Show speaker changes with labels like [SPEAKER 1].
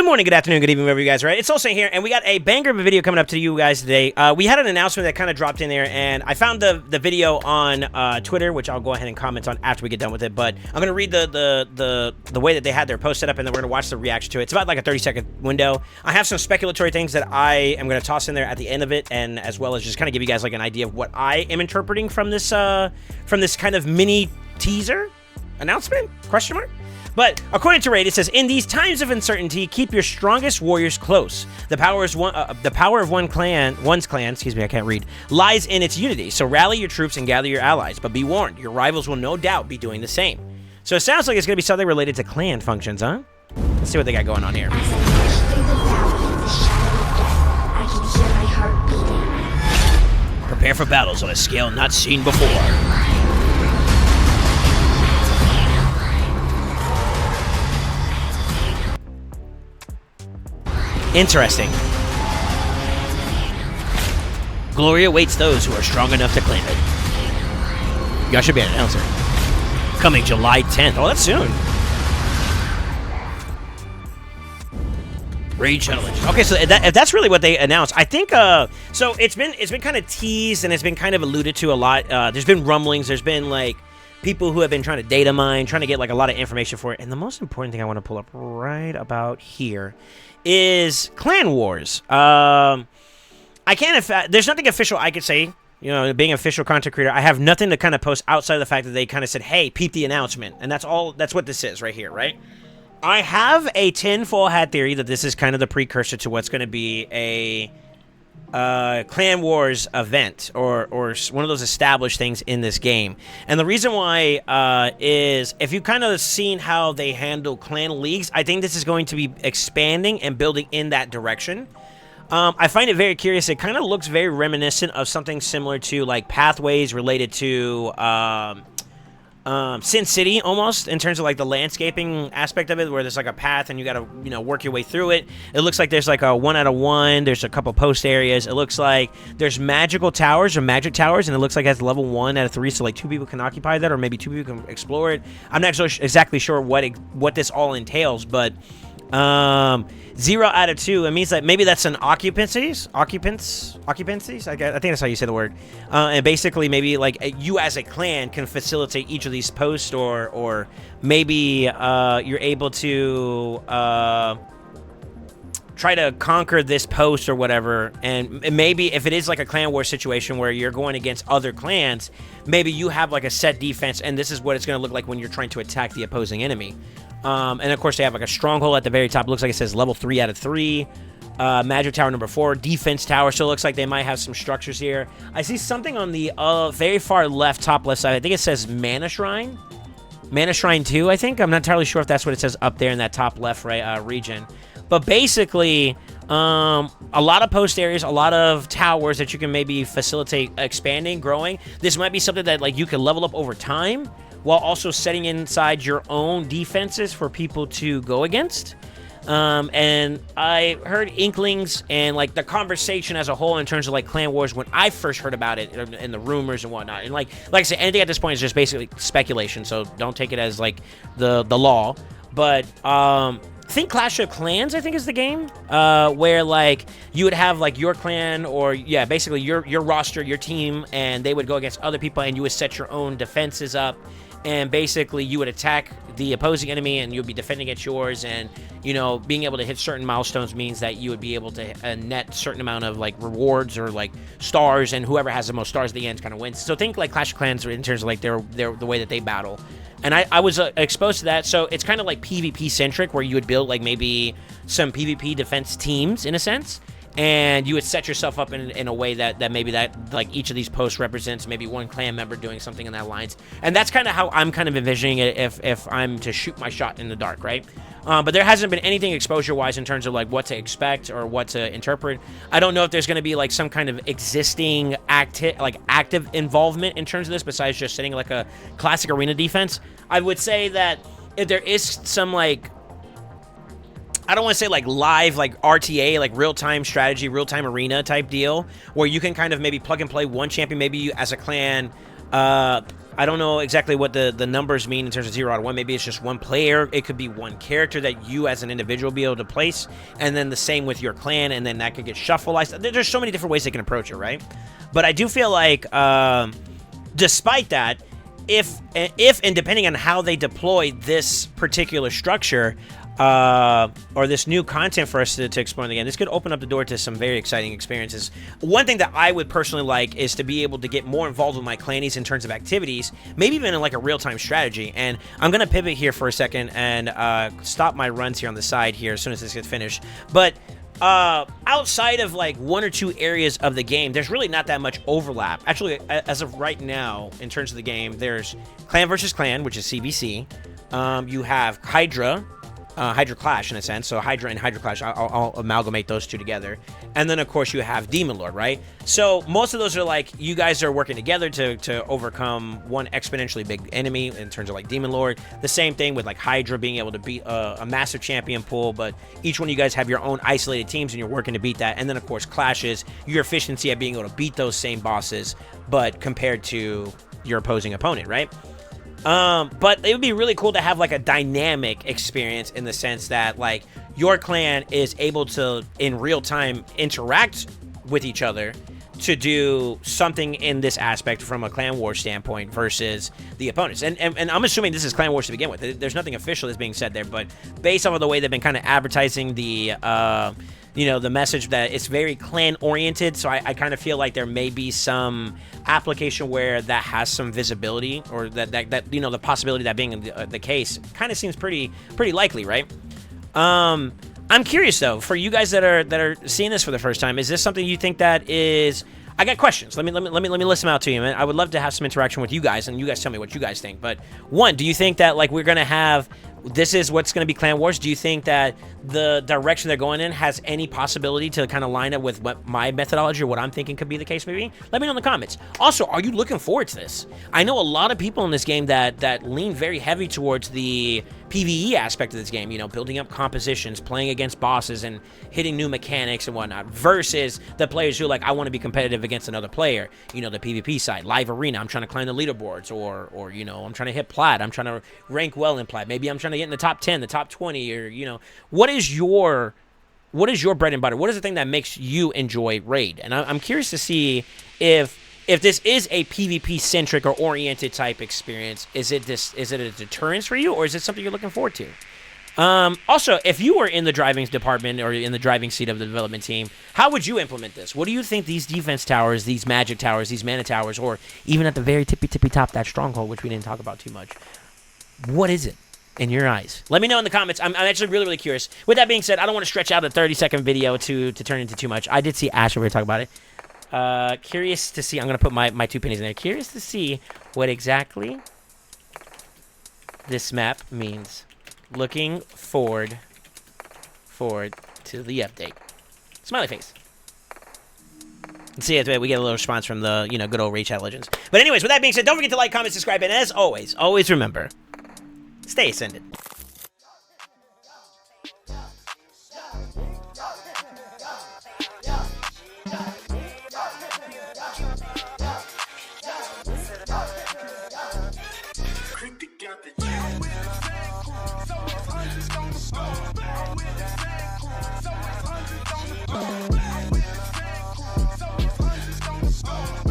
[SPEAKER 1] Good morning, good afternoon, good evening, wherever you guys are at. It's SoulSaint here, and we got a banger of a video coming up to you guys today. We had an announcement that kind of dropped in there, and I found the video on Twitter, which I'll go ahead and comment on after we get done with it. But I'm gonna read the way that they had their post set up, and then we're gonna watch the reaction to it. It's about like a 30-second window. I have some speculatory things that I am gonna toss in there at the end of it, and as well as just kind of give you guys like an idea of what I am interpreting from this kind of mini teaser announcement? Question mark. But according to Raid, it says, in these times of uncertainty, keep your strongest warriors close. The power of one's clan, excuse me, I can't read, lies in its unity. So rally your troops and gather your allies. But be warned, your rivals will no doubt be doing the same. So it sounds like it's going to be something related to clan functions, huh? Let's see what they got going on here.
[SPEAKER 2] As I march through the valley in the shadow of death, I can hear my heart beating.
[SPEAKER 1] Prepare for battles on a scale not seen before. Interesting. Glory awaits those who are strong enough to claim it. Y'all should be an announcer. Coming July 10th. Oh, that's soon. Raid challenge. Okay, so if that's really what they announced, I think. So it's been kind of teased and it's been kind of alluded to a lot. There's been rumblings. There's been like people who have been trying to data mine, trying to get like a lot of information for it. And the most important thing I want to pull up right about here is Clan Wars. I can't. There's nothing official I could say. You know, being an official content creator, I have nothing to kind of post outside of the fact that they kind of said, "Hey, peep the announcement," and that's all. That's what this is right here, right? I have a tinfoil hat theory that this is kind of the precursor to what's going to be a Clan Wars event or one of those established things in this game. And the reason why is if you've kind of seen how they handle clan leagues, I think this is going to be expanding and building in that direction. I find it very curious. It kind of looks very reminiscent of something similar to like pathways related to Sin City, almost, in terms of like the landscaping aspect of it, where there's like a path and you got to, you know, work your way through it. It looks like there's like a 1 out of 1. There's a couple post areas. It looks like there's magical towers or magic towers, and it looks like it's level 1 out of 3, so like 2 people can occupy that, or maybe 2 people can explore it. I'm not so exactly sure what this all entails, but 0 out of 2, it means that maybe that's an occupancies. I think that's how you say the word. And basically, maybe like you as a clan can facilitate each of these posts, or maybe you're able to try to conquer this post or whatever. And maybe if it is like a clan war situation where you're going against other clans, maybe you have like a set defense, and this is what it's going to look like when you're trying to attack the opposing enemy. And of course, they have like a stronghold at the very top. It looks like it says level 3 out of 3. Magic tower number 4. Defense tower. So it looks like they might have some structures here. I see something on the very far left, top left side. I think it says Mana Shrine. Mana Shrine 2, I think. I'm not entirely sure if that's what it says up there in that top left region. But basically, a lot of post areas, a lot of towers that you can maybe facilitate expanding, growing. This might be something that like you can level up over time, while also setting inside your own defenses for people to go against. And I heard inklings and like the conversation as a whole in terms of like Clan Wars when I first heard about it, and the rumors and whatnot. And like I said, anything at this point is just basically speculation, so don't take it as like the law. But I think Clash of Clans, I think, is the game where like you would have like your clan, or yeah, basically your roster, your team, and they would go against other people, and you would set your own defenses up. And basically, you would attack the opposing enemy, and you'll be defending against yours. And, you know, being able to hit certain milestones means that you would be able to net a certain amount of, like, rewards or, like, stars. And whoever has the most stars at the end kind of wins. So think, like, Clash of Clans in terms of, like, the way that they battle. And I was exposed to that. So it's kind of, like, PvP-centric, where you would build, like, maybe some PvP defense teams, in a sense. And you would set yourself up in a way that maybe that like each of these posts represents maybe one clan member doing something in that lines. And that's kind of how I'm kind of envisioning it if I'm to shoot my shot in the dark, right? But there hasn't been anything exposure-wise in terms of like what to expect or what to interpret. I don't know if there's going to be like some kind of existing active involvement in terms of this besides just sitting like a classic arena defense. I would say that if there is some like, I don't want to say like live, like RTA, like real-time strategy, real-time arena type deal, where you can kind of maybe plug and play one champion. Maybe you as a clan I don't know exactly what the numbers mean in terms of 0 out of 1. Maybe it's just one player. It could be one character that you as an individual be able to place, and then the same with your clan, and then that could get shuffleized. There's so many different ways they can approach it, right? But I do feel like, despite that, if and depending on how they deploy this particular structure, or this new content for us to explore in the game, this could open up the door to some very exciting experiences. One thing that I would personally like is to be able to get more involved with my clannies in terms of activities, maybe even in like a real-time strategy. And I'm going to pivot here for a second and stop my runs here on the side here as soon as this gets finished. But outside of like 1 or 2 areas of the game, there's really not that much overlap. Actually, as of right now, in terms of the game, there's Clan versus Clan, which is CVC. You have Hydra Clash in a sense, so Hydra and Hydra Clash, I'll amalgamate those two together. And then of course you have Demon Lord, right? So most of those are like, you guys are working together to overcome one exponentially big enemy in terms of like Demon Lord. The same thing with like Hydra being able to beat a massive champion pool, but each one of you guys have your own isolated teams and you're working to beat that. And then of course Clash is your efficiency at being able to beat those same bosses, but compared to your opposing opponent, right? But it would be really cool to have like a dynamic experience in the sense that like your clan is able to in real time interact with each other to do something in this aspect from a clan war standpoint versus the opponents. And I'm assuming this is clan wars to begin with. There's nothing official that's being said there, but based off of the way they've been kind of advertising the you know, the message that it's very clan oriented, so I kind of feel like there may be some application where that has some visibility, or that you know, the possibility of that being the case kind of seems pretty likely, right? I'm curious though, for you guys that are seeing this for the first time, is this something you think that is? I got questions. Let me list them out to you, man. I would love to have some interaction with you guys, and you guys tell me what you guys think. But one, do you think that like we're gonna have, this is what's going to be Clan Wars? Do you think that the direction they're going in has any possibility to kind of line up with what my methodology or what I'm thinking could be the case maybe? Let me know in the comments. Also, are you looking forward to this? I know a lot of people in this game that lean very heavy towards the PvE aspect of this game, you know, building up compositions, playing against bosses, and hitting new mechanics and whatnot, versus the players who are like, I want to be competitive against another player, you know, the PvP side, live arena, I'm trying to climb the leaderboards, or you know, I'm trying to hit plat, I'm trying to rank well in plat, maybe I'm trying to get in the top 10, the top 20, or, you know, what is your bread and butter? What is the thing that makes you enjoy Raid? And I'm curious to see if this is a PvP centric or oriented type experience. Is it a deterrence for you, or is it something you're looking forward to? Also, if you were in the driving department or in the driving seat of the development team, how would you implement this? What do you think these defense towers, these magic towers, these mana towers, or even at the very tippy top, that stronghold, which we didn't talk about too much, what is it in your eyes? Let me know in the comments. I'm actually really curious. With that being said, I don't want to stretch out a 30-second video to turn into too much. I did see Ash over here talk about it. Curious to see, I'm going to put my 2 pennies in there. Curious to see what exactly this map means. Looking forward to the update. Smiley face. Let's see if we get a little response from the, you know, good old Raid Chat Legends. But anyways, with that being said, don't forget to like, comment, subscribe, and as always remember, stay ascended.